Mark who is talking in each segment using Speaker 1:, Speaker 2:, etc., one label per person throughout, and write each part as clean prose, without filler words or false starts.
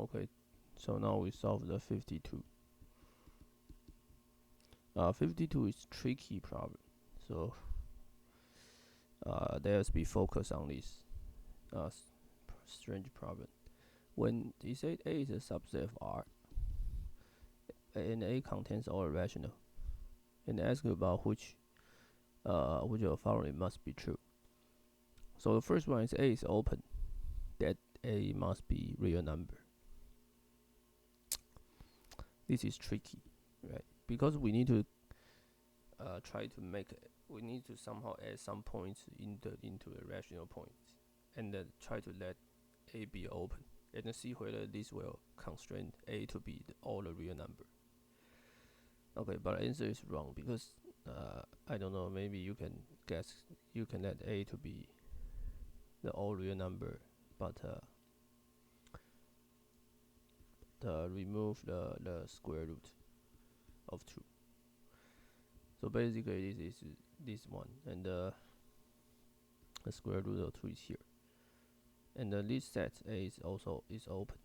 Speaker 1: Okay, so now we solve the 52. 52 is tricky problem, so let's be focused on this strange problem. When you say A is a subset of R, and A contains all rational, and ask about which of the following must be true. So the first one is A is open, that A must be real number. This is tricky, right? Because we need to we need to somehow add some points into the rational points, and then try to let A be open, and then see whether this will constrain A to be all the real number. Okay, but the answer is wrong because I don't know. Maybe you can guess. You can let A to be the all real number, but remove the square root of 2. So basically, this is this one, and the square root of 2 is here, and this set A is also open,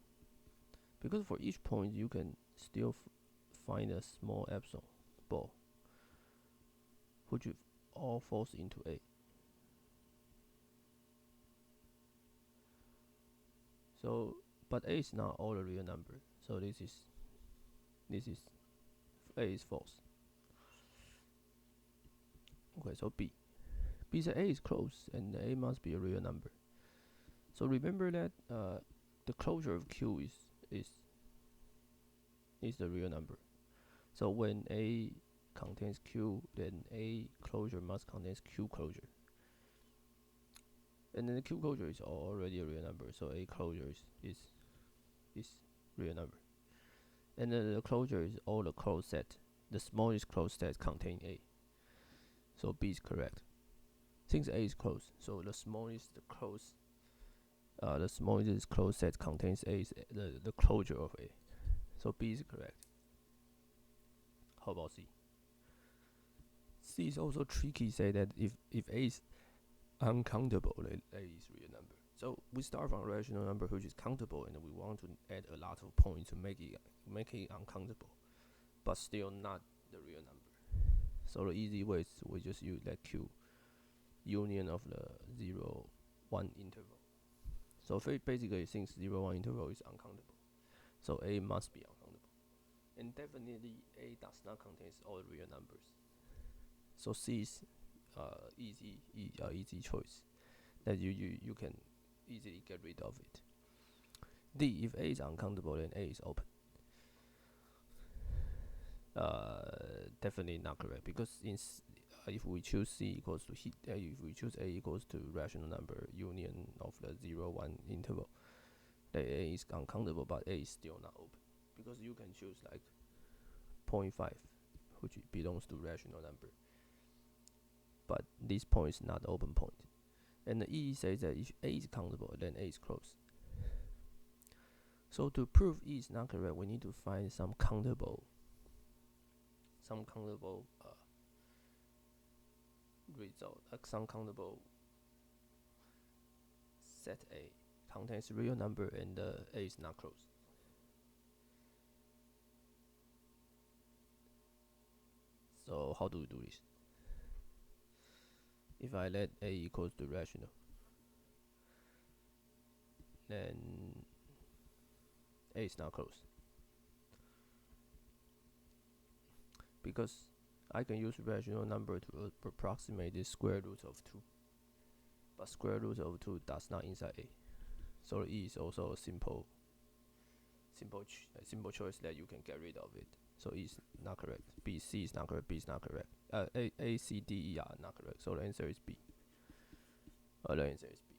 Speaker 1: because for each point you can still find a small epsilon ball, which all falls into A. So, but A is not all the real number, so this is A is false. Okay, so B says A is closed and A must be a real number. So remember that the closure of Q is the real number. So when A contains Q, then A closure must contain Q closure. And then the Q closure is already a real number, so A closure is real number. And then the closure is all the closed set. The smallest closed set contain A. So B is correct. Since A is closed, so the smallest closed set contains A is the closure of A. So B is correct. How about C? C is also tricky. Say that if A is uncountable, then A is real number. So we start from a rational number which is countable, and we want to add a lot of points to make it uncountable, but still not the real number. So the easy way is we just use that Q union of the 0, 1 interval. So basically, since 0, 1 interval is uncountable, so A must be uncountable, and definitely A does not contain all real numbers. So C is easy choice that you can easily get rid of it. D, if A is uncountable, then A is open. Definitely not correct, because if we choose C equals to if we choose A equals to rational number union of the 0, 1 interval, then A is uncountable, but A is still not open, because you can choose like 0.5, which belongs to rational number, but this point is not open point. And the E says that if A is countable, then A is closed. So to prove E is not correct, we need to find some countable result, like some countable set A contains real number and A is not closed. So how do we do this? If I let A equals to rational, then A is not closed, because I can use rational number to approximate the square root of 2, but square root of 2 does not inside A. So E is also a simple choice that you can get rid of it. So E is not correct. B, C is not correct. B is not correct. A, C, D, E are not correct. So the answer is B. The answer is B.